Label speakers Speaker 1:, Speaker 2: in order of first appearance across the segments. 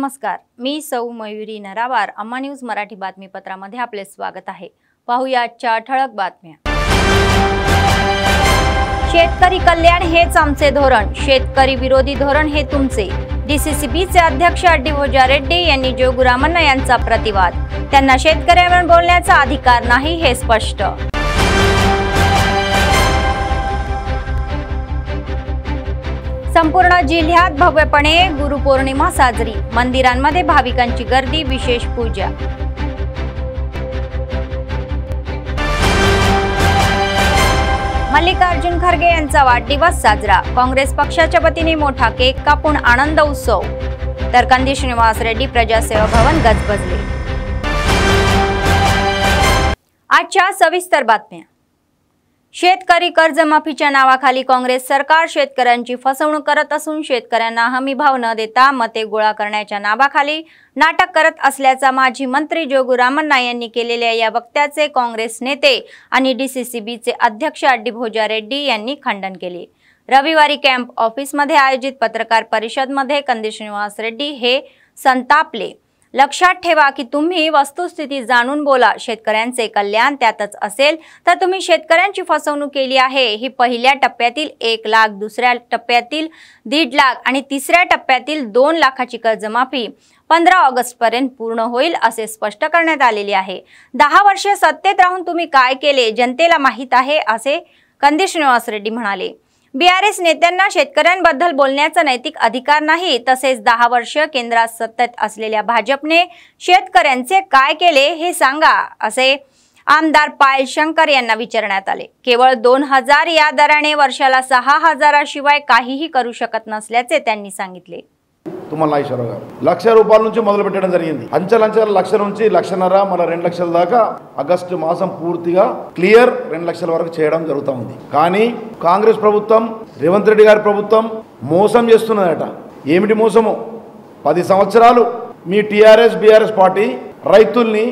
Speaker 1: नमस्कार, मी सौ मयुरी नरावार. अम्मा न्यूज मराठी बातमीपत्रामध्ये आपले स्वागत आहे. पाहूया आजच्या ठळक बातम्या. शेतकरी कल्याण हेच आमचे धोरण, शेतकरी विरोधी धोरण हे तुमचे. डीसीसीबीचे अध्यक्ष अड्डी भोजा रेड्डी यांनी जोगुरामण्णा यांचा प्रतिवाद. त्यांना शेतकऱ्यांवर बोलण्याचा अधिकार नाही हे स्पष्ट. संपूर्ण जिल्ह्यात भव्यपणे गुरुपौर्णिमा साजरी. मंदिरांमध्ये भाविकांची गर्दी, विशेष पूजा. मल्लिकार्जुन खरगे यांचा वाढदिवस साजरा. काँग्रेस पक्षाच्या वतीने मोठा केक कापून आनंद उत्सव. तर कंदी श्रीनिवास रेड्डी प्रजासेवा भवन गजबजले. आजच्या सविस्तर बातम्या. शेतकरी कर्जमाफीच्या नावाखाली काँग्रेस सरकार शेतकऱ्यांची फसवणूक करत असून शेतकऱ्यांना हमीभाव न देता मते गोळा करण्याच्या नावाखाली नाटक करत असल्याचा माजी मंत्री जोगुरामण्णा यांनी केलेल्या या वक्तव्याचे काँग्रेस नेते आणि डीसीसीबीचे अध्यक्ष अड्डी भोजा रेड्डी यांनी खंडन केले. रविवारी कॅम्प ऑफिसमध्ये आयोजित पत्रकार परिषदेमध्ये कंदी श्रीनिवास रेड्डी हे संतापले. लक्षात ठेवा की तुम्ही वस्तुस्थिती जाणून बोला. शेतकऱ्यांचे कल्याण त्यातच असेल तर तुम्ही शेतकऱ्यांची फसवणूक केली आहे. ही पहिल्या टप्प्यातील 1 लाख, दुसऱ्या टप्प्यातील 1.5 लाख आणि तिसऱ्या टप्प्यातील 2 लाखाची कर्जमाफी 15 ऑगस्ट पर्यंत पूर्ण होईल असे स्पष्ट करण्यात आलेले आहे. 10 वर्षे सत्तेत राहून तुम्ही काय केले जनतेला माहीत आहे असे कंदी श्रीनिवास रेड्डी म्हणाले. बीआरएस नेत्यांना शेतकऱ्यांबद्दल बोलण्याचा नैतिक अधिकार नाही. तसेच 10 वर्ष केंद्रात सत्तेत असलेल्या भाजपने शेतकऱ्यांचे काय केले हे सांगा असे आमदार पायल शंकर यांना विचारण्यात आले. केवळ 2000 या दराने वर्षाला 6000 शिवाय काहीही करू शकत नसल्याचे त्यांनी सांगितले.
Speaker 2: तुम्हाला ఈశ్వరరావు లక్ష రూపాయల నుంచి మొదలు పెట్టడం జరిగింది. అంచెలంచెల లక్ష నుంచి లక్షన్నర మన 2 లక్షల దాకా ఆగస్టు మాసం పూర్తిగా క్లియర్ 2 లక్షల వరకు చేయడం జరుగుతుంది. కానీ కాంగ్రెస్ ప్రభుత్వం రేవంత్ రెడ్డి గారి ప్రభుత్వం మోసం చేస్తున్నదట. ఏమిటి మోసము? 10 సంవత్సరాలు మీ టీఆర్ఎస్ బీఆర్ఎస్ పార్టీ రైతుల్ని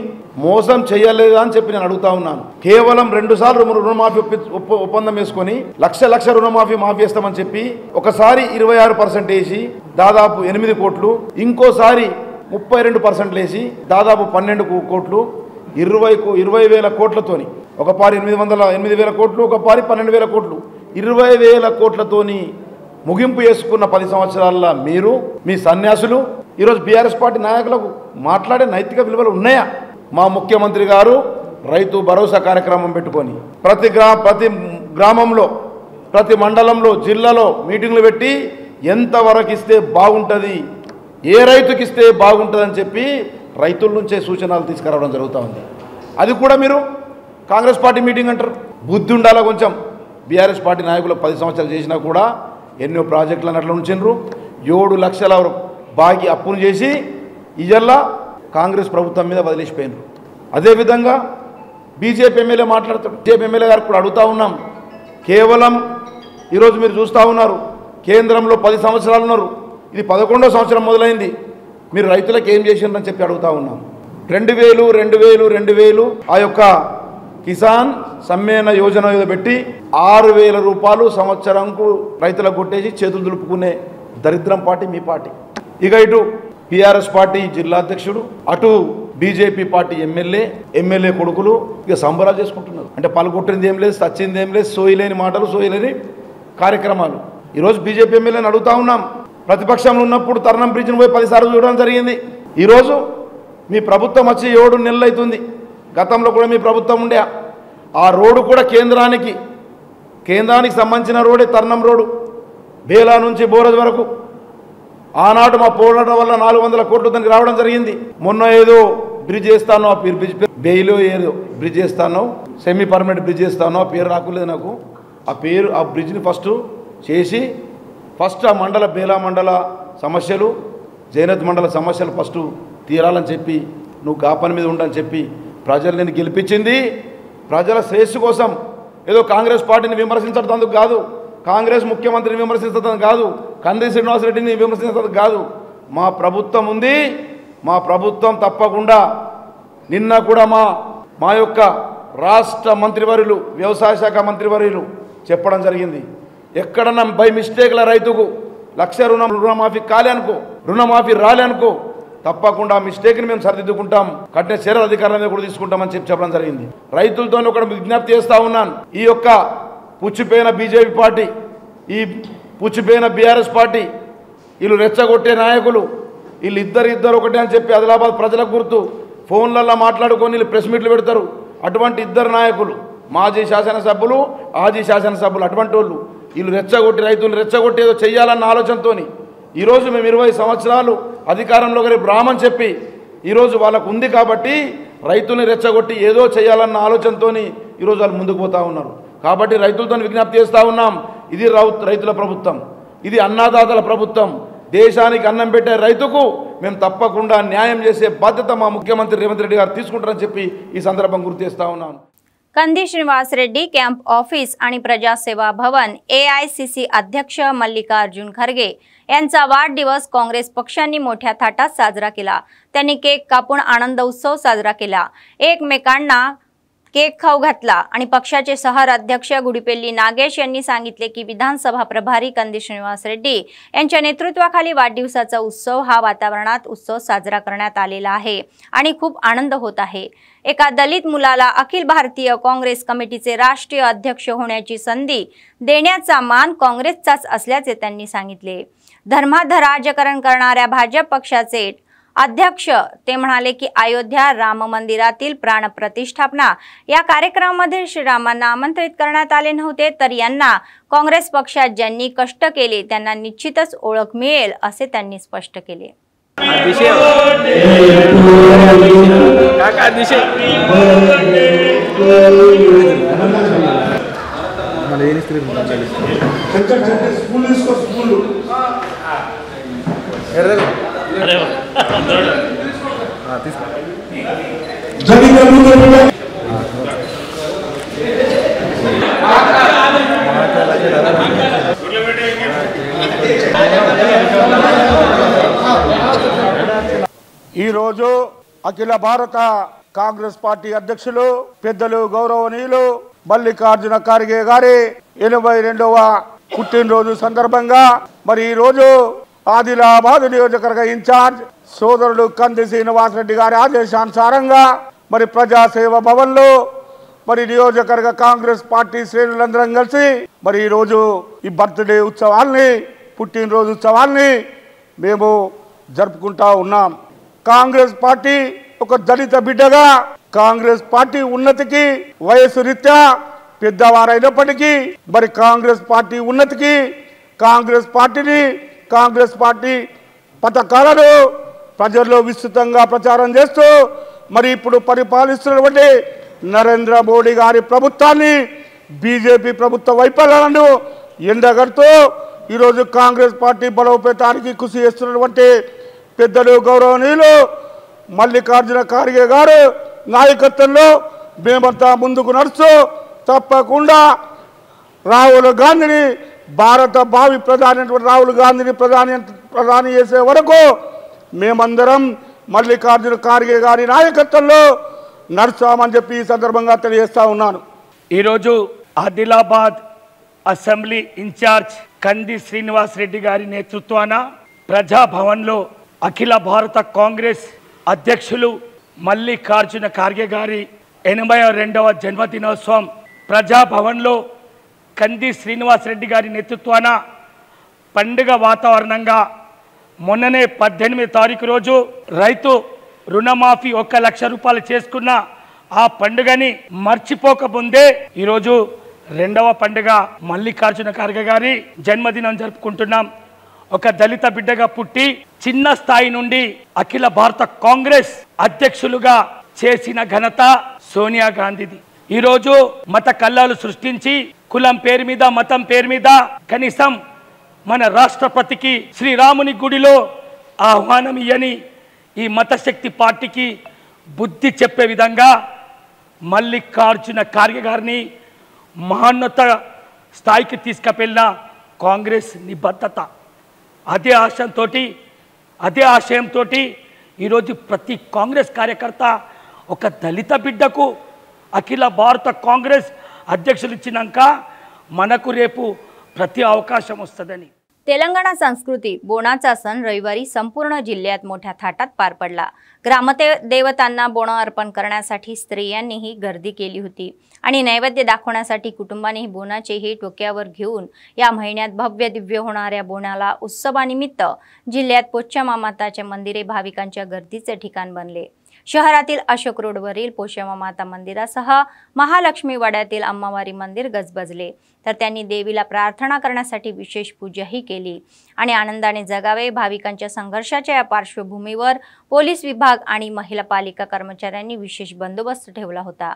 Speaker 2: మోసం చేయలేదా అని చెప్పి నేను అడుగుతా ఉన్నాను. కేవలం 2 సార్లు రుణమాఫీ ఒప్పందం వేసుకొని లక్ష రుణమాఫీ మాఫీ చేస్తామని చెప్పి ఒకసారి 26% వేసి దాదాపు 8 కోట్లు, ఇంకోసారి 32% వేసి దాదాపు 12 కోట్లు, 20,000 కోట్లతోని ఒక పారి 8,000 కోట్లు, ఒక పారి 12,000 కోట్లు, 20,000 కోట్లతోని ముగింపు చేసుకున్న 10 సంవత్సరాల మీరు మీ సన్యాసులు ఈరోజు బీఆర్ఎస్ పార్టీ నాయకులకు మాట్లాడే నైతిక విలువలు ఉన్నాయా? మా ముఖ్యమంత్రి గారు రైతు భరోసా కార్యక్రమం పెట్టుకొని ప్రతి గ్రామంలో, ప్రతి మండలంలో, జిల్లాలో మీటింగ్లు పెట్టి ఎంతవరకు ఇస్తే బాగుంటుంది, ఏ రైతుకి ఇస్తే బాగుంటుందని చెప్పి రైతుల నుంచే సూచనలు తీసుకురావడం జరుగుతూ ఉంది. అది కూడా మీరు కాంగ్రెస్ పార్టీ మీటింగ్ అంటారు. బుద్ధి ఉండాలా కొంచెం. బీఆర్ఎస్ పార్టీ నాయకులు 10 సంవత్సరాలు చేసినా కూడా ఎన్నో ప్రాజెక్టులను అట్లా ఉంచారు. 7 లక్షల బాగి అప్పును చేసి ఇజల్లా కాంగ్రెస్ ప్రభుత్వం మీద వదిలేసిపోయినారు. అదేవిధంగా బీజేపీ ఎమ్మెల్యే మాట్లాడతాడు. బీజేపీ ఎమ్మెల్యే గారు కూడా అడుగుతూ ఉన్నాం. కేవలం ఈరోజు మీరు చూస్తూ ఉన్నారు, కేంద్రంలో 10 సంవత్సరాలు ఉన్నారు, ఇది 11వ సంవత్సరం మొదలైంది. మీరు రైతులకు ఏం చేసిండ్రని చెప్పి అడుగుతూ ఉన్నాం. 2000 ఆ యొక్క కిసాన్ సమ్మేళన యోజన పెట్టి 6,000 రూపాయలు సంవత్సరంకు రైతులకు కొట్టేసి చేతులు దులుపుకునే దరిద్రం పార్టీ మీ పార్టీ. ఇక ఇటు టీఆర్ఎస్ పార్టీ జిల్లా అధ్యక్షుడు, అటు బీజేపీ పార్టీ ఎమ్మెల్యే కొడుకులు ఇక సంబరాలు చేసుకుంటున్నారు. అంటే పలుకొట్టింది ఏం లేదు, సచ్చింది ఏం లేదు, సోయలేని మాటలు, సోయలేని కార్యక్రమాలు. ఈరోజు బీజేపీ ఎమ్మెల్యేని అడుగుతూ ఉన్నాం. ప్రతిపక్షంలో ఉన్నప్పుడు తరుణం బ్రిడ్జ్ని పోయి 10 సార్లు చూడడం జరిగింది. ఈరోజు మీ ప్రభుత్వం వచ్చి 7 నెలలు అవుతుంది. గతంలో కూడా మీ ప్రభుత్వం ఉండే ఆ రోడ్డు కూడా కేంద్రానికి సంబంధించిన రోడే తరుణం రోడ్డు, బేలా నుంచి బోరజ్ వరకు. ఆనాడు మా పోరాటం వల్ల 400 కోట్లు దానికి రావడం జరిగింది. మొన్న ఏదో బ్రిడ్జ్ చేస్తాను, ఆ బ్రిడ్జ్ బెయిలో ఏదో బ్రిడ్జ్ చేస్తాను, సెమీ పర్మనెంట్ బ్రిడ్జ్ చేస్తాను, ఆ పేరు రాకులేదు నాకు. ఆ బ్రిడ్జ్ని ఫస్ట్ చేసి ఆ బేలా మండల సమస్యలు, జైనత్ మండల సమస్యలు ఫస్ట్ తీరాలని చెప్పి నువ్వు గా పని మీద ఉండని చెప్పి ప్రజలు నేను గెలిపించింది ప్రజల శ్రేయస్సు కోసం. ఏదో కాంగ్రెస్ పార్టీని విమర్శించడం కాదు, కాంగ్రెస్ ముఖ్యమంత్రిని విమర్శించడం కాదు, కంది శ్రీనివాస్ రెడ్డిని విమర్శించడం కాదు. మా ప్రభుత్వం ఉంది, మా ప్రభుత్వం తప్పకుండా. నిన్న కూడా మా యొక్క రాష్ట్ర మంత్రివర్యులు, వ్యవసాయ శాఖ మంత్రివర్యులు చెప్పడం జరిగింది. ఎక్కడన్నా బై మిస్టేక్ల రైతుకు 1,00,000 రుణమాఫీ కాలే అనుకో, రుణమాఫీ రాలే అనుకో, తప్పకుండా మిస్టేక్ని మేము సరిదిద్దుకుంటాం, కఠిన చర్యల అధికారుల మీద కూడా తీసుకుంటామని చెప్పడం జరిగింది. రైతులతో ఒక విజ్ఞప్తి చేస్తూ ఉన్నాను. ఈ యొక్క పుచ్చిపోయిన బీజేపీ పార్టీ, ఈ పుచ్చిపోయిన బీఆర్ఎస్ పార్టీ, వీళ్ళు రెచ్చగొట్టే నాయకులు, వీళ్ళు ఇద్దరు ఒకటే అని చెప్పి ఆదిలాబాద్ ప్రజలకు గుర్తు ఫోన్లలో మాట్లాడుకొని వీళ్ళు ప్రెస్ మీట్లు పెడతారు. అటువంటి ఇద్దరు నాయకులు, మాజీ శాసనసభ్యులు, ఆజీ శాసనసభ్యులు, అటువంటి వాళ్ళు వీళ్ళు రెచ్చగొట్టి రైతులు రెచ్చగొట్టి ఏదో చెయ్యాలన్న ఆలోచనతో ఈరోజు మేము 20 సంవత్సరాలు అధికారంలో రేపు రామని చెప్పి ఈరోజు వాళ్ళకు ఉంది కాబట్టి రైతుల్ని రెచ్చగొట్టి ఏదో చేయాలన్న ఆలోచనతో ఈరోజు వాళ్ళు ముందుకు పోతా ఉన్నారు. కాబట్టి రైతులతో విజ్ఞప్తి చేస్తూ ఉన్నాం, ఇది రైతుల ప్రభుత్వం, ఇది అన్నదాతల ప్రభుత్వం. దేశానికి అన్నం పెట్టే రైతుకు మేము తప్పకుండా న్యాయం చేసే బాధ్యత మా ముఖ్యమంత్రి రేవంత్ రెడ్డి గారు తీసుకుంటారని చెప్పి ఈ संदर्भ गुर्तु చేస్తా ఉన్నాను.
Speaker 1: कंदी श्रीनिवास रेड्डी कॅम्प ऑफिस आणि प्रजासेवा भवन AICC अध्यक्ष मल्लिकार्जुन खरगे यांचा वाढदिवस काँग्रेस पक्षांनी मोठ्या थाटात साजरा केला. त्यांनी केक कापून आनंद उत्सव साजरा केला. एकमेकांना केक खाऊ घातला आणि पक्षाचे शहर अध्यक्ष गुडीपेल्ली नागेश यांनी सांगितले की विधानसभा प्रभारी कंदी श्रीनिवास रेड्डी यांच्या नेतृत्वाखाली वाढदिवसाचा उत्सव हा वातावरणात उत्सव साजरा करण्यात आलेला आहे आणि खूप आनंद होत आहे. एका दलित मुलाला अखिल भारतीय काँग्रेस कमिटीचे राष्ट्रीय अध्यक्ष होण्याची संधी देण्याचा मान काँग्रेसचाच असल्याचे त्यांनी सांगितले. धर्मांध राजकारण करणाऱ्या भाजप पक्षाचे अध्यक्ष ते म्हणाले की अयोध्या राम मंदिरातील प्राण प्रतिष्ठापना या कार्यक्रमामध्ये श्रीरामांना आमंत्रित करण्यात आले नव्हते, तर यांना काँग्रेस पक्षात ज्यांनी कष्ट केले त्यांना निश्चितच ओळख मिळेल असे त्यांनी स्पष्ट केले.
Speaker 3: ఈ రోజు అఖిల భారత కాంగ్రెస్ పార్టీ అధ్యక్షులు పెద్దలు గౌరవనీయులు మల్లికార్జున ఖార్గే గారి 82వ పుట్టినరోజు సందర్భంగా మరి ఈ రోజు ఆదిలాబాద్ నియోజకవర్గ ఇన్ఛార్జ్ సోదరుడు కంది శ్రీనివాస్ రెడ్డి గారి ఆదేశానుసారంగా మరి ప్రజాసేవ భవన్ లో మరి నియోజకవర్గ కాంగ్రెస్ పార్టీ శ్రేణులందరం కలిసి మరి ఈ రోజు ఈ బర్త్డే ఉత్సవాల్ని పుట్టినరోజు ఉత్సవాల్ని మేము జరుపుకుంటా ఉన్నాం. కాంగ్రెస్ పార్టీ ఒక దళిత బిడ్డగా కాంగ్రెస్ పార్టీ ఉన్నతికి వయసు రీత్యా పెద్దవారైనప్పటికీ మరి కాంగ్రెస్ పార్టీ ఉన్నతికి కాంగ్రెస్ పార్టీ పథకాలను ప్రజల్లో విస్తృతంగా ప్రచారం చేస్తూ మరి ఇప్పుడు పరిపాలిస్తున్నటువంటి నరేంద్ర మోడీ గారి ప్రభుత్వాన్ని బీజేపీ ప్రభుత్వ వైఫల్యాలను ఎండగడుతూ ఈరోజు కాంగ్రెస్ పార్టీ బలోపేతానికి కృషి చేస్తున్నటువంటి పెద్దలు గౌరవనీయులు మల్లికార్జున ఖార్గే గారు నాయకత్వంలో మేమంతా ముందుకు నడుస్తూ తప్పకుండా రాహుల్ గాంధీని భారత భావి ప్రధాని రాహుల్ గాంధీని ప్రధాని చేసే వరకు మేమందరం మల్లికార్జున ఖార్గే గారి నాయకత్వంలో నడుస్తామని చెప్పి ఈ సందర్భంగా తెలియజేస్తా ఉన్నాను.
Speaker 4: ఈరోజు ఆదిలాబాద్ అసెంబ్లీ ఇన్ఛార్జ్ కంది శ్రీనివాస్ రెడ్డి గారి నేతృత్వాన ప్రజాభవన్లో అఖిల భారత కాంగ్రెస్ అధ్యక్షులు మల్లికార్జున ఖార్గే గారి 82వ జన్మదినోత్సవం ప్రజాభవన్లో కంది శ్రీనివాస్ రెడ్డి గారి నేతృత్వాన పండుగ వాతావరణంగా మొన్ననే 18వ తారీఖు రోజు రైతు రుణమాఫీ 1 లక్ష రూపాయలు చేసుకున్న ఆ పండుగని మర్చిపోకముందే ఈరోజు 2వ పండుగ మల్లికార్జున ఖార్గే గారి జన్మదినం జరుపుకుంటున్నాం. ఒక దళిత బిడ్డగా పుట్టి చిన్న స్థాయి నుండి అఖిల భారత కాంగ్రెస్ అధ్యక్షులుగా చేసిన ఘనత సోనియా గాంధీది. ఈరోజు మత కల్లాలు సృష్టించి కులం పేరు మీద మతం పేరు మీద కనీసం మన రాష్ట్రపతికి శ్రీరాముని గుడిలో ఆహ్వానం ఇయ్యని ఈ మతశక్తి పార్టీకి బుద్ధి చెప్పే విధంగా మల్లికార్జున ఖార్గే గారిని మహోన్నత స్థాయికి తీసుకువెళ్ళిన కాంగ్రెస్ నిబద్ధత, అదే ఆశయంతో ఈరోజు ప్రతి కాంగ్రెస్ కార్యకర్త ఒక దళిత బిడ్డకు అఖిల భారత కాంగ్రెస్ అధ్యక్షులు ఇచ్చినాక మనకు రేపు ప్రతి అవకాశం వస్తుందని
Speaker 1: तेलंगणा संस्कृती बोनाचा सण रविवारी संपूर्ण जिल्ह्यात मोठ्या थाटात पार पडला। ग्रामदेवतांना बोन अर्पण करण्यासाठी स्त्रियांनीही गर्दी केली होती आणि नैवेद्य दाखवण्यासाठी कुटुंबांनी बोनाचेही डोक्यावर घेऊन या महिन्यात भव्य दिव्य होणाऱ्या बोनाला उत्सवानिमित्त जिल्ह्यात पोचम्मा मंदिरे भाविकांच्या गर्दीचे ठिकाण बनले। शहरातील अशोक रोडवरील पोचम्मा माता मंदिरासह महालक्ष्मी वाड्यातील अम्मावारी मंदिर गजबजले, तर त्यांनी देवीला प्रार्थना करण्यासाठी विशेष पूजाही केली आणि आनंदाने जगावे। भाविकांच्या संघर्षाच्या या पार्श्वभूमीवर पोलीस विभाग आणि महिला पालिका कर्मचाऱ्यांनी विशेष बंदोबस्त ठेवला होता।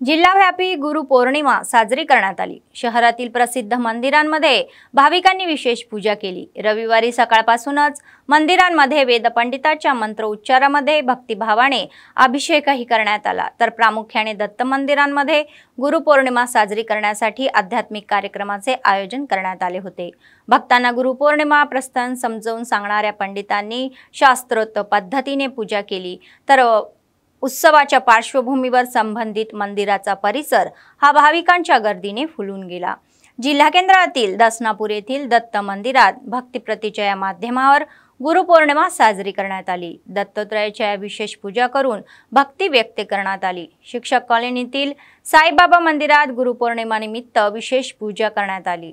Speaker 1: जिल्हाव्यापी गुरुपौर्णिमा साजरी करण्यात आली। शहरातील प्रसिद्ध मंदिरांमध्ये भाविकांनी विशेष पूजा केली। रविवारी सकाळपासूनच मंदिरांमध्ये वेदपंडिताच्या मंत्र उच्चारामध्ये भक्तिभावाने अभिषेकही करण्यात आला, तर प्रामुख्याने दत्त मंदिरांमध्ये गुरुपौर्णिमा साजरी करण्यासाठी आध्यात्मिक कार्यक्रमाचे आयोजन करण्यात आले होते। भक्तांना गुरुपौर्णिमा प्रस्थान समजावून सांगणाऱ्या पंडितांनी शास्त्रोक्त पद्धतीने पूजा केली, तर उत्सवाच्या पार्श्वभूमीवर संबंधित मंदिराचा परिसर हा भाविकांच्या गर्दीने फुलून गेला। जिल्हा केंद्रातील दसनापूर येथील दत्त मंदिरात भक्तिप्रतीच्या या माध्यमावर गुरुपौर्णिमा साजरी करण्यात आली। दत्तात्रयाच्या विशेष पूजा करून भक्ती व्यक्त करण्यात आली। शिक्षक कॉलनीतील साईबाबा मंदिरात गुरुपौर्णिमा निमित्त विशेष पूजा करण्यात आली।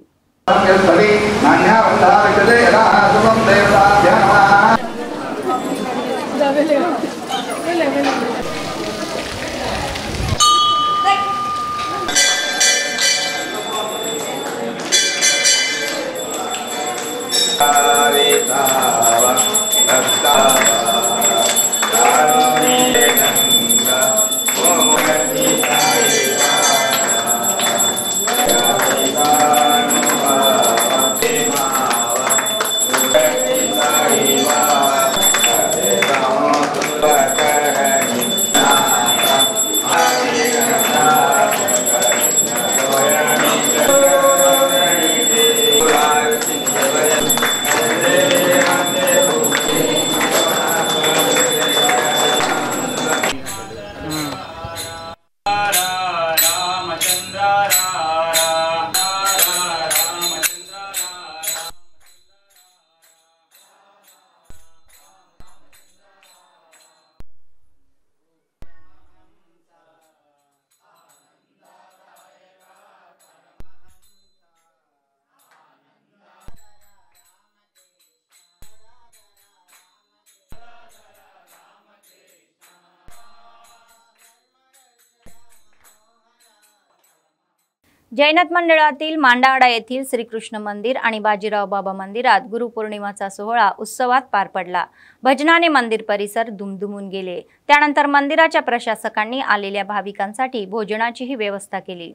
Speaker 1: जैनत मंडळातील मांडावाडा येथील श्रीकृष्ण मंदिर आणि बाजीराव बाबा मंदिरात गुरुपौर्णिमाचा सोहळा उत्सवात पार पडला। भजनाने मंदिर परिसर दुमदुमून गेले। त्यानंतर मंदिराच्या प्रशासकांनी आलेल्या भाविकांसाठी भोजनाचीही व्यवस्था केली।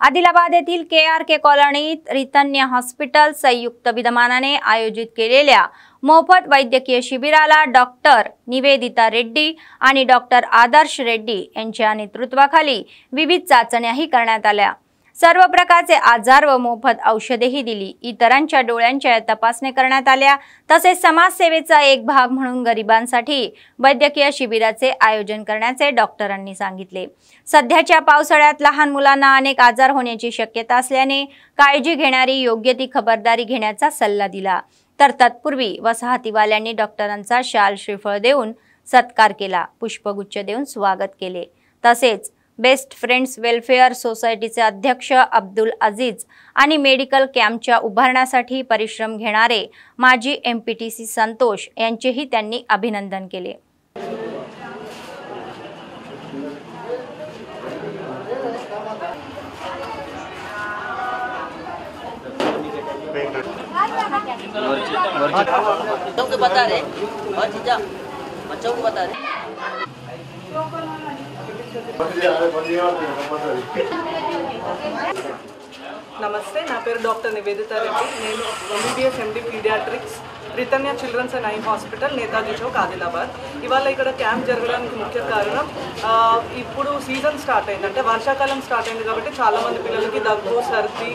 Speaker 1: आदिलाबाद येथील KRK कॉलनीत रितन्य हॉस्पिटल संयुक्त विद्यमानाने आयोजित केलेल्या मोफत वैद्यकीय शिबिराला डॉक्टर निवेदिता रेड्डी आणि डॉक्टर आदर्श रेड्डी यांच्या नेतृत्वाखाली विविध चाचण्याही करण्यात आल्या। सर्व प्रकारचे आजार व मोफत औषधेही दिली। इतरांच्या डोळ्यांच्या तपासणी करण्यात आल्या। तसेच समाजसेवेचा एक भाग म्हणून गरिबांसाठी वैद्यकीय शिबिराचे आयोजन करण्याचे डॉक्टरांनी सांगितले। सध्याच्या पावसाळ्यात लहान मुलांना अनेक आजार होण्याची शक्यता असल्याने काळजी घेणारी योग्य ती खबरदारी घेण्याचा सल्ला दिला। तर तत्पूर्वी वसाहतीवाल्यांनी डॉक्टरांचा शाल श्रीफळ देऊन सत्कार केला, पुष्पगुच्छ देऊन स्वागत केले। तसेच बेस्ट फ्रेंड्स वेलफेअर सोसायटीचे अध्यक्ष अब्दुल अजीज आणि मेडिकल कॅम्पच्या उभारण्यासाठी परिश्रम घेणारे माजी MPTC संतोष यांचेही त्यांनी अभिनंदन केले।
Speaker 5: నమస్తే, నా పేరు డాక్టర్ నివేదిత రెడ్డి। నేను MBBS MD pediatrics Ritanya children's and eye hospital Netaji Chowk Adilabad. ఇవాళ ఇక్కడ క్యాంప్ జరగడానికి ముఖ్య కారణం ఇప్పుడు సీజన్ స్టార్ట్ అయింది, అంటే వర్షాకాలం స్టార్ట్ అయింది కాబట్టి చాలా మంది పిల్లలకి దగ్గు సర్ది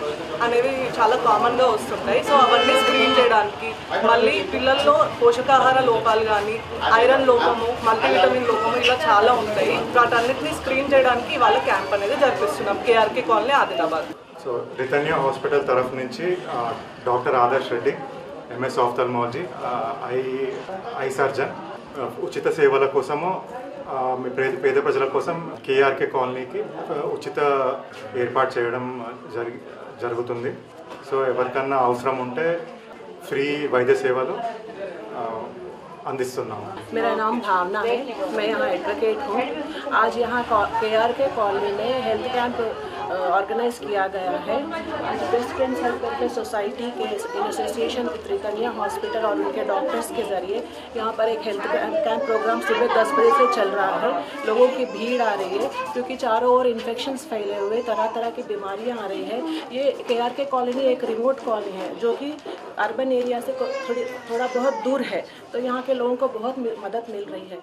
Speaker 5: అనేవి చాలా కామన్గా వస్తుంటాయి। సో అవన్నీ స్క్రీన్ చేయడానికి, మళ్ళీ పిల్లల్లో పోషకాహార లోపాలు కానీ ఐరన్ లోపము మల్టీవిటమిన్ లోపము ఇలా చాలా ఉంటాయి, వాటన్నిటిని స్క్రీన్ చేయడానికి ఇవాళ క్యాంప్ అనేది జరిపిస్తున్నాం KRK colony Adilabad.
Speaker 6: So Ritanya hospital తరఫు నుంచి doctor Adarsh Reddy MS ophthalmology eye surgeon ఉచిత సేవల కోసము పేద ప్రజల కోసం KRK కాలనీకి ఉచిత ఏర్పాటు చేయడం జరుగుతుంది। సో ఎవరికన్నా అవసరం ఉంటే ఫ్రీ వైద్య సేవలు अंदिस्तुन्नामु।
Speaker 7: मेरा नाम भावना है, मैं यहाँ एडवोकेट हूँ। आज यहाँ KRK कॉलोनी में हेल्थ कैंप ऑर्गेनाइज किया गया है। Best friends health welfare society के इन एसोसिएशन विद रितन्या हॉस्पिटल और उनके डॉक्टर्स के ज़रिए यहाँ पर एक हेल्थ कैंप प्रोग्राम सुबह 10 बजे से चल रहा है। लोगों की भीड़ आ रही है क्योंकि चारों ओर इन्फेक्शंस फैले हुए, तरह तरह की बीमारियाँ आ रही हैं। ये KRK कॉलोनी एक रिमोट कॉलोनी है जो कि अर्बन एरिया से थोड़ा बहुत दूर है, तो यहाँ के लोगों को बहुत मदद मिल रही है।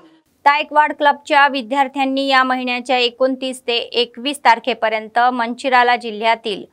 Speaker 1: तायकवाड क्लबच्या विद्यार्थ्यांनी या महिन्याच्या 29 ते 21 तारखेपर्यंत मंचिराला जिल्ह्यातील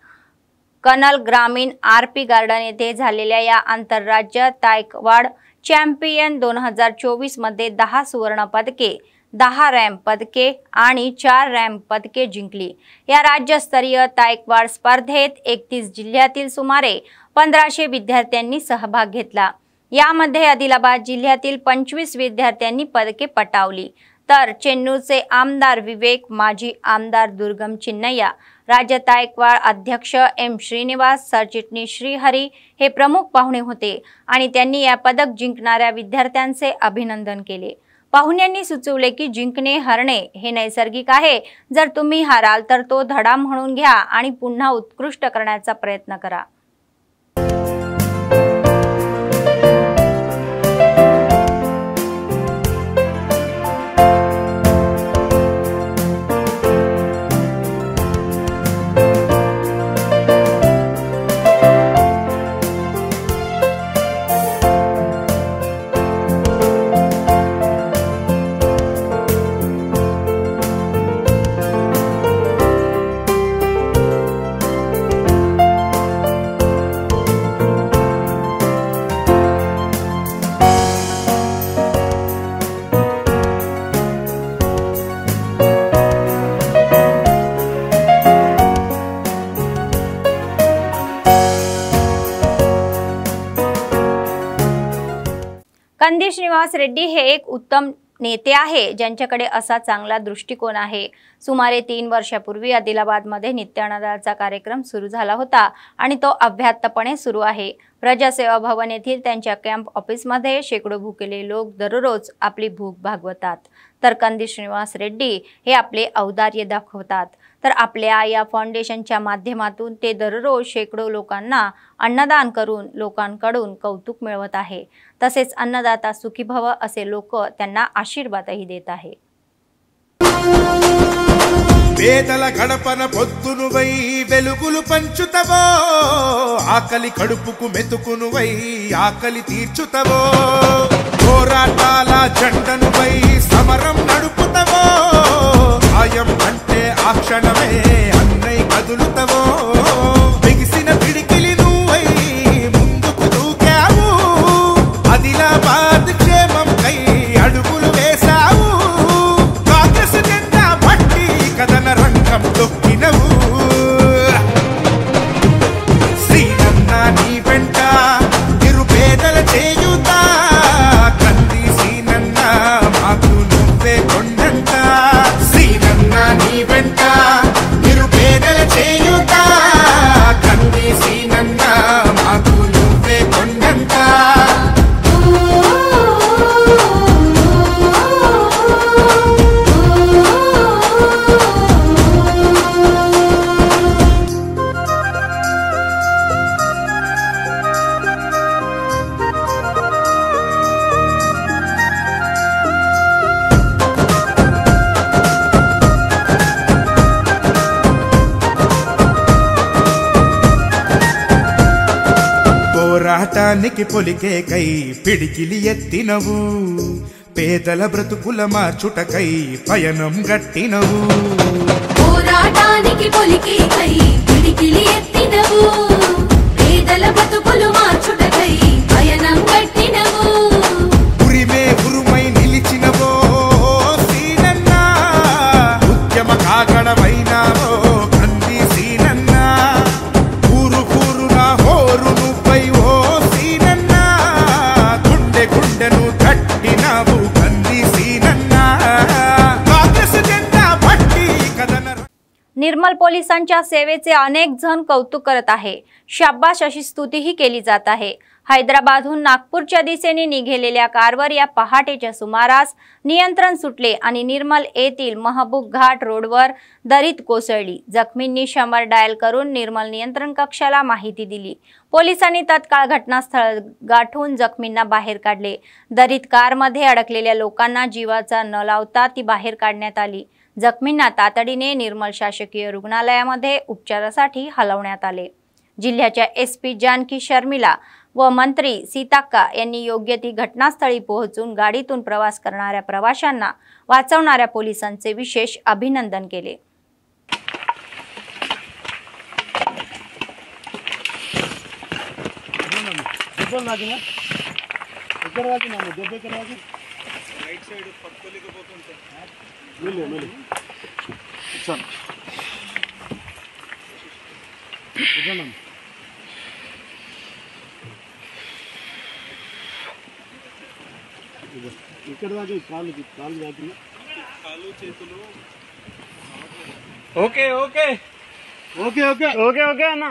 Speaker 1: कनल ग्रामीण RP गार्डन येथे झालेल्या या आंतरराज्य तायकवाड चॅम्पियन 2024 मध्ये 10 सुवर्ण पदके, 10 रॅम्प पदके आणि 4 रॅम्प पदके जिंकली। या राज्यस्तरीय तायकवाड स्पर्धेत 31 जिल्ह्यातील सुमारे 1500 विद्यार्थ्यांनी सहभाग घेतला। यामध्ये आदिलाबाद जिल्ह्यातील 25 विद्यार्थ्यांनी पदके पटकावली, तर चेन्नूरचे आमदार विवेक, माजी आमदार दुर्गम चिन्नय्या, राज्य तायकवाड अध्यक्ष M श्रीनिवास, सरचिटणीस श्रीहरी हे प्रमुख पाहुणे होते आणि त्यांनी या पदक जिंकणाऱ्या विद्यार्थ्यांचे अभिनंदन केले। पाहुण्यांनी सुचवले की जिंकणे हरणे हे नैसर्गिक आहे, जर तुम्ही हाराल तर तो धडा म्हणून घ्या आणि पुन्हा उत्कृष्ट करण्याचा प्रयत्न करा। कंदी श्रीनिवास रेड्डी हे एक उत्तम नेते आहे ज्यांच्याकडे असा चांगला दृष्टिकोन आहे। सुमारे 3 वर्षापूर्वी आदिलाबादमध्ये नित्य अन्नदानाचा कार्यक्रम सुरू झाला होता आणि तो अव्याहतपणे सुरू आहे। प्रजासेवा भवन येथील त्यांच्या कॅम्प ऑफिसमध्ये शेकडो भुकेले लोक दररोज आपली भूक भागवतात, तर कंदी श्रीनिवास रेड्डी हे आपले औदार्य दाखवतात। तर आपल्या या फाउंडेशनच्या माध्यमातून ते दररोज शेकडो लोकांना अन्नदान करून लोकांकडून कौतुक मिळवत आहे। तसेच अन्नदाता सुखी भव असे लोक त्यांना आशीर्वादही देत आहे।
Speaker 8: పేదల గడపన పొద్దునువై వెలుగులు పంచుతవో, ఆకలి కడుపుకు మెతుకునువై ఆకలి తీర్చుతవో, పోరాటాల జెండనువై సమరం నడుపుతవో, సాయం అంటే ఆ క్షణమే అన్నై కదులుతవో, బిగిసిన పిడికిలి నువ్వై ముందుకు దూకావు, ఆదిలాబాద్ క్షేమం కై అడుగులు వేశావు, కాంగ్రెస్ జెండా పట్టి కదన రంగం తొక్కినవు, శ్రీనన్న నీ వెంట నిరుపేదల చేయుతా, కంది శ్రీనన్న మాకు నువ్వే కొండంట, శ్రీనన్న నీ వెంట నిరుపేదల చేయుతా, కంది శ్రీనన్న మాకు నువ్వే కొండంట। పోరాటానికి పొలికే కై పిడికిలి ఎత్తినవు, పేదల బ్రతుకుల మార్చుటకై పయనం గట్టినవు,
Speaker 9: పోరాటానికి పొలికే కై పిడికిలి ఎత్తినవు, పేదల బ్రతుకులు మార్చుటకై పయనం గట్టినవు,
Speaker 8: ఉరిమే ఉరుమై నిలిచినవో సీనన్న, ఉద్యమ కాగడమైనావో కంది సీనన్న, ఊరు ఊరున హోరు నువ్వై ఓ సీనన్న, గుండె గుండెను కట్టినావు కంది సీనన్న, కాంగ్రెస్ జెండా పట్టి కదన।
Speaker 1: निर्मल पोलिसांच्या सेवेचे अनेक जण कौतुक करत आहे, शाबाश अशी स्तुतीही केली जात आहे। हैदराबादहून नागपूरच्या दिशेने निघालेल्या कारवर या पहाटेच्या सुमारास नियंत्रण सुटले आणि निर्मल येथील महबूब घाट रोडवर दरीत कोसळली। जखमींनी 100 डायल करून निर्मल नियंत्रण कक्षाला माहिती दिली। पोलिसांनी तत्काळ घटनास्थळ गाठून जखमींना बाहेर काढले। दरीत कारमध्ये अडकलेल्या लोकांना जीवाचा न लावता ती बाहेर काढण्यात आली। जखमींना तातडीने निर्मल शासकीय रुग्णालयामध्ये उपचारासाठी हलवण्यात आले। जिल्ह्याच्या एसपी जानकी शर्मिला व मंत्री सीताक्का यांनी योग्य ती घटनास्थळी पोहोचून गाडीतून प्रवास करणाऱ्या प्रवाशांना वाचवणाऱ्या पोलिसांचे विशेष अभिनंदन केले।
Speaker 10: Okay okay okay okay okay okay అన్న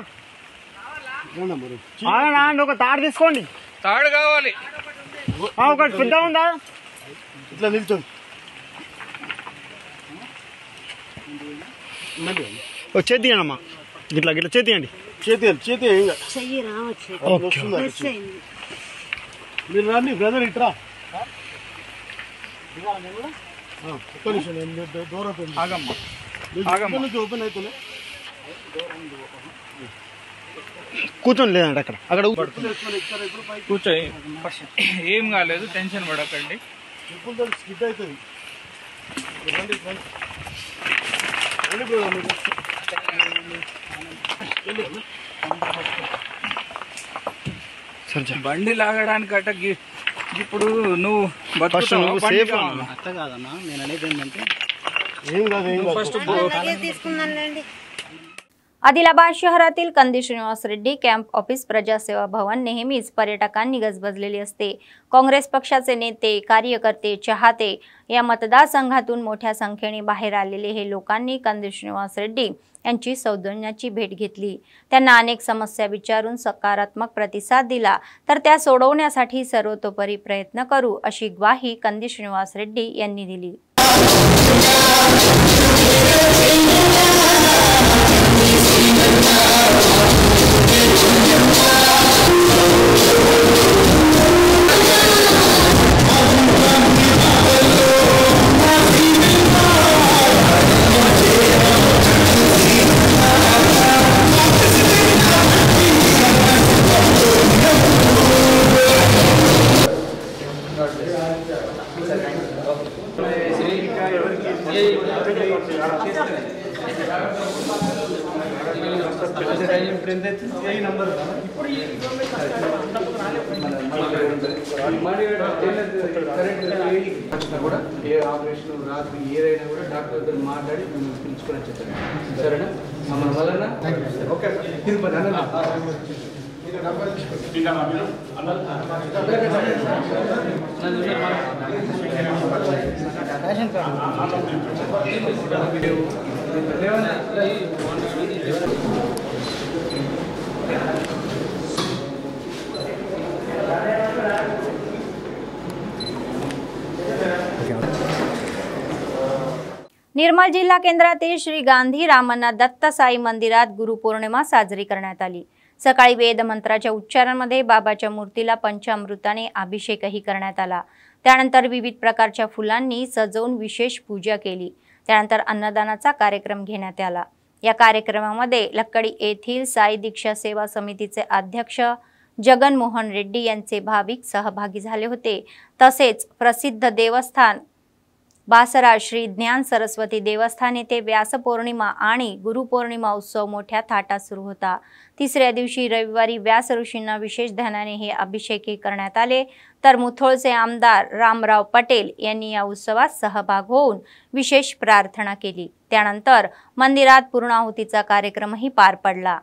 Speaker 10: అండి, ఒక తాడు తీసుకోండి। తాడు కావాలి, ఒకటి పెద్ద ఉందా? ఇట్లా నిల్చోండి, చేతియండమ్మా, గిట్లా గిట్లా చేతియండి, చేతి మీరు రండి బ్రదర్, ఇట్రా ఓపెన్ అవుతుంది, కూర్చొని లేదండి అక్కడ అక్కడ కూర్చో, ఏం కాలేదు, టెన్షన్ పడకండి, స్కిడ్ అవుతుంది। బండి లాగడానికి అట్ట ఇప్పుడు నువ్వు అత్త కాదన్నా, నేను అనేది ఏంటంటే ఏం కాదు, ఫస్ట్
Speaker 1: आदिलाबाद शहरातील कंदी श्रीनिवास रेड्डी कॅम्प ऑफिस प्रजासेवा भवन नेहमीच पर्यटकांनी गजबजलेले असते। काँग्रेस पक्षाचे नेते, कार्यकर्ते, चाहते या मतदारसंघातून मोठ्या संख्येने बाहेर आलेले हे लोकांनी कंदी श्रीनिवास रेड्डी यांची सौजन्याची भेट घेतली। त्यांना अनेक समस्या विचारून सकारात्मक प्रतिसाद दिला, तर त्या सोडवण्यासाठी सर्वतोपरी प्रयत्न करू अशी ग्वाही कंदी श्रीनिवास रेड्डी यांनी दिली।
Speaker 11: ఆపరేషన్ రాత్రి ఏదైనా కూడా డాక్టర్తో మాట్లాడి మేము పిలుచుకొని వచ్చేస్తాం సరేనా మమ్మల్ని వలన ఓకే తిరుపతి
Speaker 1: निर्मल जिल्हा केंद्रातील श्री गांधी रामनाथ दत्त साई मंदिरात गुरुपौर्णिमा साजरी करण्यात आली। सकाळी वेद मंत्राच्या उच्चारांमध्ये बाबाच्या मूर्तीला पंचामृताने अभिषेकही करण्यात आला। त्यानंतर विविध प्रकारच्या फुलांनी सजवून विशेष पूजा केली। त्यानंतर अन्नदानाचा कार्यक्रम घेण्यात आला। या कार्यक्रमामध्ये लक्कडी येथील साई दीक्षा सेवा समितीचे अध्यक्ष जगन मोहन रेड्डी यांचे भाविक सहभागी झाले होते। तसेच प्रसिद्ध देवस्थान बासरा श्री ज्ञान सरस्वती देवस्थान येथे व्यास पौर्णिमा आणि गुरुपौर्णिमा उत्सव मोठ्या थाटात सुरू होता। तिसऱ्या दिवशी रविवारी व्यास ऋषींना विशेष ध्यानाने हे अभिषेकही करण्यात आले, तर मुथोळचे आमदार रामराव पटेल यांनी या उत्सवात सहभाग होऊन विशेष प्रार्थना केली। त्यानंतर मंदिरात पूर्णाहुतीचा कार्यक्रमही पार पडला।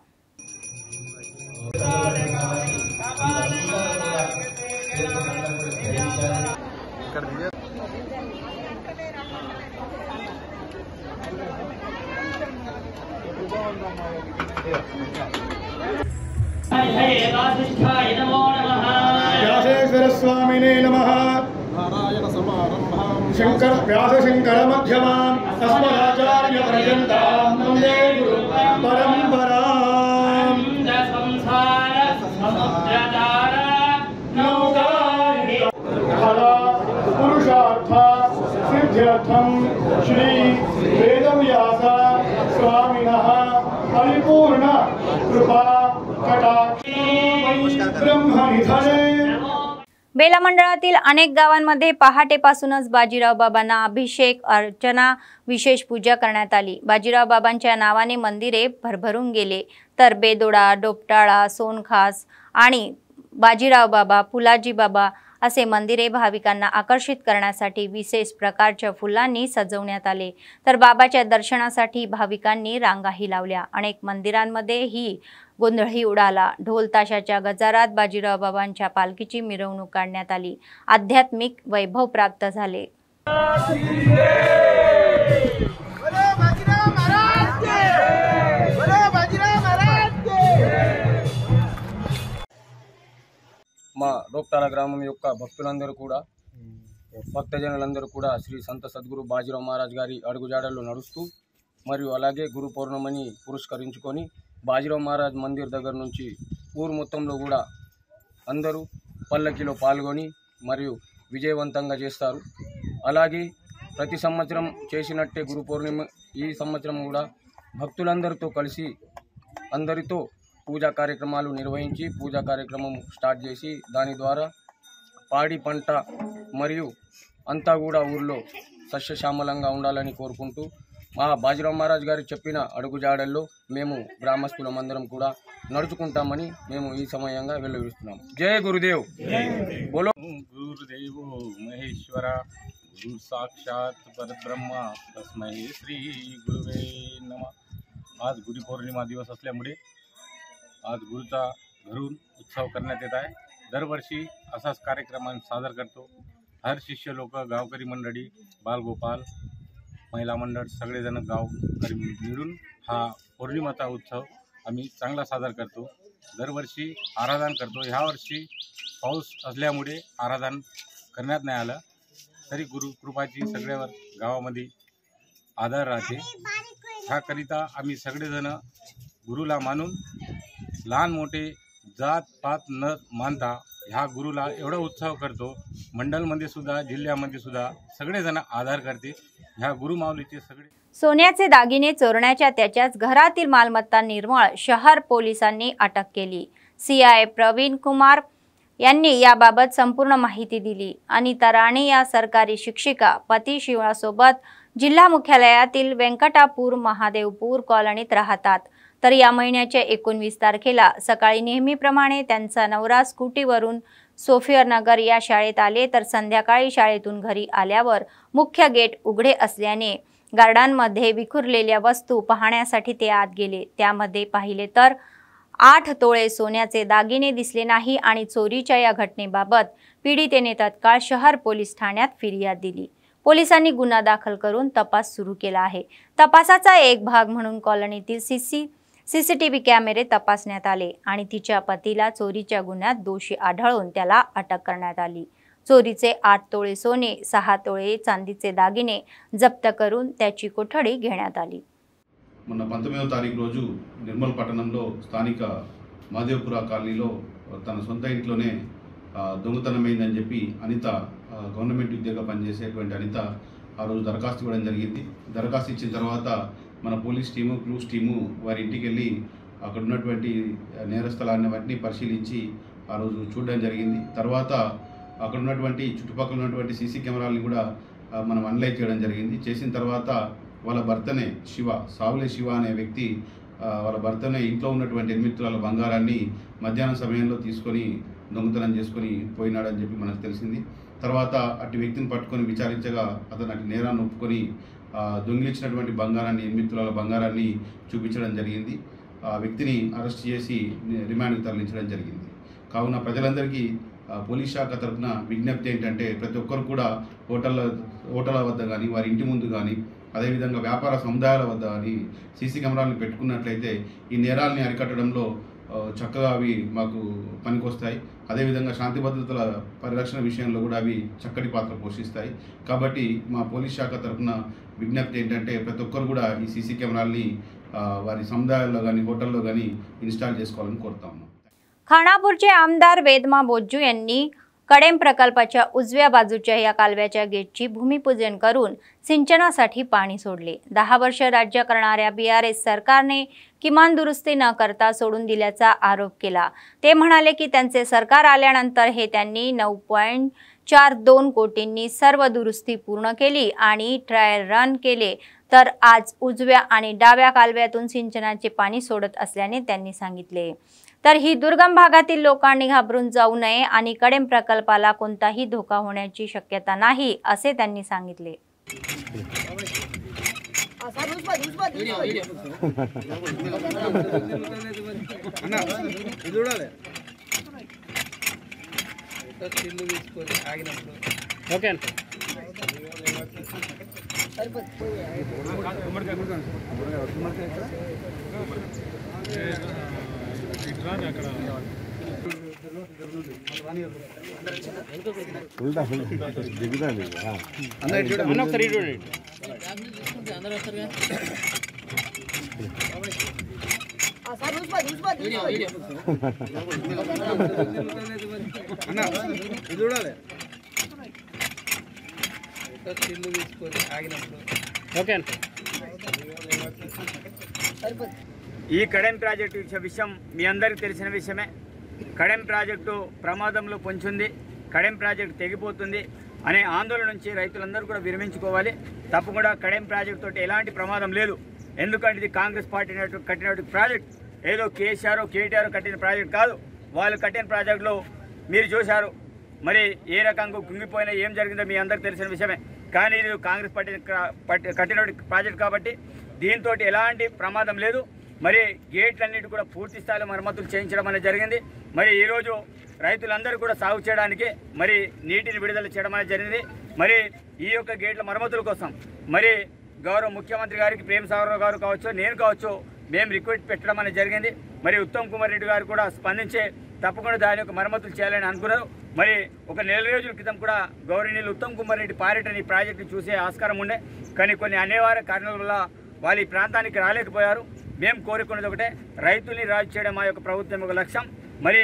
Speaker 10: व्यासेश्वर स्वामिने नमः। शंकर व्यास शंकर मध्यमां अस्मदाचार्य पर्यन्तां वन्दे गुरु परम्परां। पुरुषार्थ सिद्ध्यर्थं श्री वेदव्यास स्वामिनः परिपूर्ण कृपा
Speaker 1: बेला मंडळातील अनेक गावांमध्ये पहाटेपासूनच बाजीराव बाबांना अभिषेक अर्चना विशेष पूजा करण्यात आली। बाजीराव बाबांच्या नावाने मंदिरे भरभरून गेले, तर बेदोडा, डोपटाळा, सोनखास आणि बाजीराव बाबा, फुलाजी बाबा असे मंदिरे भाविकांना आकर्षित करण्यासाठी विशेष प्रकारच्या फुलांनी सजवण्यात आले, तर बाबाच्या दर्शनासाठी भाविकांनी रांगाही लावल्या। अनेक मंदिरांमध्ये ही गोंधळही उडाला। ढोल ताशाच्या गजरात बाजीराव बाबांच्या पालखीची मिरवणूक काढण्यात आली। आध्यात्मिक वैभव प्राप्त झाले।
Speaker 11: మా డోక్టాల గ్రామం యొక్క భక్తులందరూ కూడా భక్తజనులందరూ కూడా శ్రీ సంత సద్గురు బాజీరావు మహారాజ్ గారి అడుగుజాడల్లో నడుస్తూ మరియు అలాగే గురు పౌర్ణమిని పురస్కరించుకొని బాజీరావు మహారాజ్ మందిర్ దగ్గర నుంచి ఊరు మొత్తంలో కూడా అందరూ పల్లకిలో పాల్గొని మరియు విజయవంతంగా చేస్తారు। అలాగే ప్రతి సంవత్సరం చేసినట్టే గురు పౌర్ణమి ఈ సంవత్సరం కూడా భక్తులందరితో కలిసి అందరితో పూజా కార్యక్రమాలు నిర్వహించి పూజా కార్యక్రమం స్టార్ట్ చేసి దాని ద్వారా పాడి పంట మరియు అంతా కూడా ఊర్లో సస్యశ్యామలంగా ఉండాలని కోరుకుంటూ మా బాజీరావు మహారాజ్ గారు చెప్పిన అడుగుజాడల్లో మేము గ్రామస్తులమందరం కూడా నడుచుకుంటామని మేము ఈ సమయంగా వెల్లడిస్తున్నాం। జై గురుదేవ్। బోలో
Speaker 12: గురుదేవో మహేశ్వర గురు సాక్షాత్ పరబ్రహ్మ తస్మై శ్రీ గురువే నమః। आज गुरुपौर्णिमा दिवस असल्यामुळे आज गुरुचा घरून उत्सव करण्यात येत आहे। दरवर्षी असाच कार्यक्रम सादर करतो। हर शिष्य लोक, गावकरी मंडळी, बालगोपाल, महिला मंडळ सगळेजण गावकरी मिळून हा पौर्णिमाचा उत्सव आम्ही चांगला सादर करतो। दरवर्षी आराधन करतो। ह्या वर्षी पाऊस असल्यामुळे आराधन करण्यात नाही आलं, तरी गुरुकृपाची सगळ्यावर गावामध्ये आदर राहते। ह्याकरिता आम्ही सगळेजण गुरुला मानून लहान मोठे जात पात न मानता ह्या गुरुला एवढा उत्सव करतो। मंडलमध्ये सुद्धा, जिल्ह्यामध्ये सुद्धा सगळेजण आदर करते ह्या गुरुमाऊलीचे सगळे।
Speaker 1: सोन्याचे दागिने चोरण्याच्या त्याच्याच घरातील मालमत्ता निर्मळ शहर पोलिसांनी अटक केली। CI प्रवीण कुमार यांनी याबाबत संपूर्ण माहिती दिली। अनिता राणे या सरकारी शिक्षिका पती शिवासोबत जिल्हा मुख्यालयातील व्यंकटापूर महादेवपूर कॉलनीत राहतात। तर या महिन्याच्या 19 तारखेला सकाळी नेहमीप्रमाणे त्यांचा नवरा स्कूटीवरून सोफियर नगर या शाळेत आले, तर संध्याकाळी शाळेतून घरी आल्यावर मुख्य गेट उघडे असल्याने गार्डनमध्ये विखुरलेल्या वस्तू पाहण्यासाठी ते आत गेले। त्यामध्ये पाहिले तर 8 तोळे सोन्याचे दागिने दिसले नाही आणि चोरीच्या या घटनेबाबत पीडितेने तत्काळ शहर पोलीस ठाण्यात फिर्याद दिली। पोलिसांनी गुन्हा दाखल करून तपास सुरू केला आहे। तपासाचा एक भाग म्हणून कॉलनीतील CCTV कॅमेरे तपासण्यात आले आणि तिच्या पतीला चोरीच्या गुन्ह्यात दोषी आढळून त्याला अटक करण्यात आली। चोरीचे 8 तोळे सोने, 6 तोळे चांदीचे दागिने जप्त करून त्याची कोठडी घेण्यात आली।
Speaker 2: మొన్న 19వ తారీఖు రోజు నిర్మల్ పట్టణంలో స్థానిక మాదేవపుర కాలనీలో తన సొంత ఇంట్లోనే దొంగతనమైందని చెప్పి అనిత గవర్నమెంట్ ఉద్యోగంగా పనిచేసేటువంటి అనిత ఆ రోజు దరఖాస్తు ఇవ్వడం జరిగింది। దరఖాస్తు ఇచ్చిన తర్వాత మన పోలీస్ టీము, క్లూస్ టీము వారి ఇంటికి వెళ్ళి అక్కడ ఉన్నటువంటి నేరస్థలాన్ని వాటిని పరిశీలించి ఆ రోజు చూడడం జరిగింది। తర్వాత అక్కడ ఉన్నటువంటి చుట్టుపక్కల ఉన్నటువంటి సీసీ కెమెరాలను కూడా మనం అనలైజ్ చేయడం జరిగింది। చేసిన తర్వాత వాళ్ళ భర్తనే సావులే శివ అనే వ్యక్తి వాళ్ళ భర్తనే ఇంట్లో ఉన్నటువంటి 8 తులాల బంగారాన్ని మధ్యాహ్నం సమయంలో తీసుకొని దొంగతనం చేసుకొని పోయినాడని చెప్పి మనకు తెలిసింది। తర్వాత అటు వ్యక్తిని పట్టుకొని విచారించగా అతను అటు నేరాన్ని ఒప్పుకొని దొంగిలించినటువంటి బంగారాన్ని 8 తులాల బంగారాన్ని చూపించడం జరిగింది। ఆ వ్యక్తిని అరెస్ట్ చేసి రిమాండ్కి తరలించడం జరిగింది। కావున ప్రజలందరికీ పోలీస్ శాఖ తరఫున విజ్ఞప్తి ఏంటంటే ప్రతి ఒక్కరు కూడా హోటళ్ళ వద్ద కానీ, వారి ఇంటి ముందు కానీ, అదేవిధంగా వ్యాపార సముదాయాల వద్ద కానీ సీసీ కెమెరాలను పెట్టుకున్నట్లయితే ఈ నేరాలని అరికట్టడంలో చక్కగా అవి మాకు పనికొస్తాయి। అదేవిధంగా శాంతి భద్రతల పరిరక్షణ విషయంలో కూడా అవి చక్కటి పాత్ర పోషిస్తాయి। కాబట్టి మా పోలీస్ శాఖ తరఫున విజ్ఞప్తి ఏంటంటే ప్రతి ఒక్కరు కూడా ఈ సీసీ కెమెరాలని వారి సముదాయాల్లో కానీ, హోటల్లో కానీ ఇన్స్టాల్ చేసుకోవాలని కోరుతాము।
Speaker 1: खानापूरचे आमदार वेदमा बोज्जू यांनी कडेम प्रकल्पाच्या उजव्या बाजूच्या या कालव्याच्या गेटची भूमिपूजन करून सिंचनासाठी पाणी सोडले। 10 वर्ष राज्य करणाऱ्या BRS सरकारने किमान दुरुस्ती न करता सोडून दिल्याचा आरोप केला। ते म्हणाले की त्यांचे सरकार आल्यानंतर हे त्यांनी 9.42 कोटींनी सर्व दुरुस्ती पूर्ण केली आणि ट्रायल रन केले, तर आज उजव्या आणि डाव्या कालव्यातून सिंचनाचे पाणी सोडत असल्याने त्यांनी सांगितले। तर ही दुर्गम भागातील लोकांनी घाबरून जाऊ नये आणि कडेम प्रकल्पाला कोणताही धोका होण्याची शक्यता नाही असे त्यांनी सांगितले।
Speaker 13: ఈ కడెం ప్రాజెక్టు విషయం మీ అందరికీ తెలిసిన విషయమే। కడెం ప్రాజెక్టు ప్రమాదంలో పొంచుంది, కడెం ప్రాజెక్టు తెగిపోతుంది అనే ఆందోళన నుంచి రైతులందరూ కూడా విరమించుకోవాలి। తప్పకుండా కడెం ప్రాజెక్టు తోటి ఎలాంటి ప్రమాదం లేదు, ఎందుకంటే ఇది కాంగ్రెస్ పార్టీ కట్టినటువంటి ప్రాజెక్ట్, ఏదో కేసీఆర్ కేటీఆర్ కట్టిన ప్రాజెక్ట్ కాదు। వాళ్ళు కట్టిన ప్రాజెక్టులో మీరు చూశారు, మరి ఏ రకంగా కుంగిపోయినా ఏం జరిగిందో మీ అందరికీ తెలిసిన విషయమే। కానీ ఇది కాంగ్రెస్ పార్టీ కట్టిన ప్రాజెక్ట్ కాబట్టి దీంతో ఎలాంటి ప్రమాదం లేదు. మరి గేట్లన్నిటి కూడా పూర్తి స్థాయిలో మరమ్మతులు చేయించడం అనేది జరిగింది. మరి ఈరోజు రైతులందరూ కూడా సాగు చేయడానికి మరి నీటిని విడుదల చేయడం అనేది జరిగింది. మరి ఈ యొక్క గేట్ల మరమ్మతుల కోసం మరి గౌరవ ముఖ్యమంత్రి గారికి ప్రేమ్ సాగర్ గారు కావచ్చు, నేను కావచ్చు, మేము రిక్వెస్ట్ పెట్టడం అనేది జరిగింది. మరి ఉత్తమ్ కుమార్ రెడ్డి గారు కూడా స్పందించి తప్పకుండా దాని యొక్క మరమ్మతులు చేయాలని అనుకున్నారు. మరి ఒక నెల రోజుల క్రితం కూడా గౌరవనీయులు ఉత్తమ్ కుమార్ రెడ్డి పర్యటన ఈ ప్రాజెక్టు చూసే ఆస్కారం ఉండే, కానీ కొన్ని అనివార్య కారణాల వల్ల వాళ్ళు ఈ ప్రాంతానికి రాలేకపోయారు. మేము కోరుకున్నది ఒకటే, రైతుల్ని రాజు చేయడం మా యొక్క ప్రభుత్వం యొక్క లక్ష్యం. మరి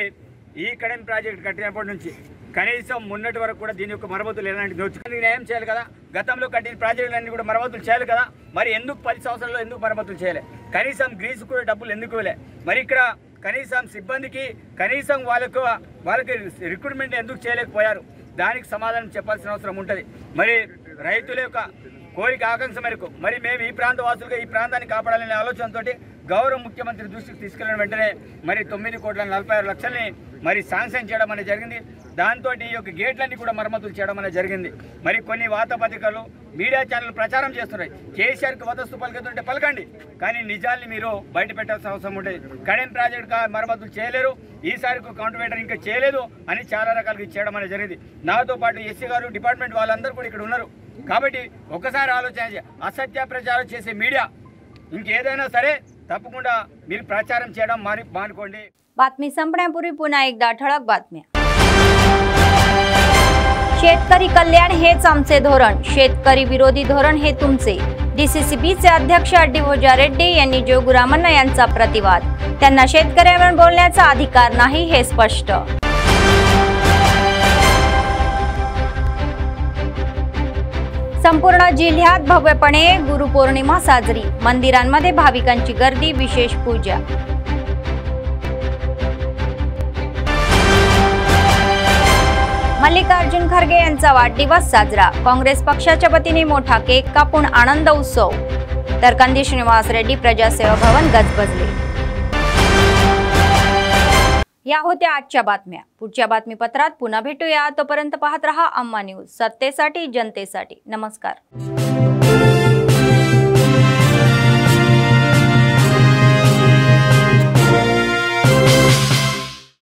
Speaker 13: ఈ కడెం ప్రాజెక్టు కట్టినప్పటి నుంచి కనీసం మొన్నటి వరకు కూడా దీని యొక్క మరమ్మతులు ఎలాంటి న్యాయం చేయాలి కదా. గతంలో కట్టిన ప్రాజెక్టులన్నీ కూడా మరమ్మతులు చేయాలి కదా. మరి ఎందుకు 10 సంవత్సరాల్లో ఎందుకు మరమ్మతులు చేయలే? కనీసం గ్రీసు కూడా డబ్బులు ఎందుకు ఇవ్వలే? మరి ఇక్కడ కనీసం సిబ్బందికి కనీసం వాళ్ళకి రిక్రూట్మెంట్ ఎందుకు చేయలేకపోయారు? దానికి సమాధానం చెప్పాల్సిన అవసరం ఉంటుంది. మరి రైతుల యొక్క కోరిక ఆకాంక్ష మేరకు మరి మేము ఈ ప్రాంత వాసులుగా ఈ ప్రాంతాన్ని కాపాడాలనే ఆలోచనతోటి గౌరవ ముఖ్యమంత్రి దృష్టికి తీసుకెళ్లిన వెంటనే మరి 9,46,00,000ని మరి శాంక్షన్ చేయడం అనేది జరిగింది. దాంతో ఈ యొక్క గేట్లన్నీ కూడా మరమ్మతులు చేయడం అనేది జరిగింది. మరి కొన్ని వార్తాపత్రికలు మీడియా ఛానల్ ప్రచారం చేస్తున్నాయి. కేసీఆర్కి వదస్తు పలుకుతుంటే పలకండి, కానీ నిజాల్ని మీరు బయట పెట్టాల్సిన అవసరం ఉంటుంది. కడెం ప్రాజెక్టు మరమ్మతులు చేయలేరు, ఈసారి కౌంటర్వేటర్ ఇంకా చేయలేదు అని చాలా రకాలుగా చేయడం అనేది జరిగింది. నాతో పాటు ఎస్సీ గారు డిపార్ట్మెంట్ వాళ్ళందరూ కూడా ఇక్కడ ఉన్నారు. కాబట్టి ఒకసారి ఆలోచన అసత్య ప్రచారం చేసే మీడియా ఇంకేదైనా సరే तपकुंडा మీరు ప్రచారం చేయడం మానుకోండి।
Speaker 1: बातमी संपण्यापूर्वी पुन्हा एकदा ठळक बातम्या। शेतकरी कल्याण हेच आमचे धोरण, शेतकरी विरोधी धोरण हे तुमचे। डीसीसीबीचे अध्यक्ष अड्डीभोजा रेड्डी यांनी जोगुरामण्णा यांचा प्रतिवाद। त्यांना शेतकऱ्यांवर बोलण्याचा अधिकार नाही हे स्पष्ट। संपूर्ण जिल्ह्यात भव्यपणे गुरुपौर्णिमा साजरी, मंदिरांमध्ये भाविकांची गर्दी, विशेष पूजा। मल्लिकार्जुन खरगे यांचा वाढदिवस साजरा, काँग्रेस पक्षाच्या वतीने मोठा केक कापून आनंद उत्सव। तर कंदी श्रीनिवास रेड्डी प्रजासेवा भवन गजबजले। या होत्या आजच्या बातम्या। पुढच्या बातमीपत्रात पुन्हा भेटूया, तोपर्यंत पाहत रहा अम्मा न्यूज, सत्तेसाठी जनतेसाठी। नमस्कार।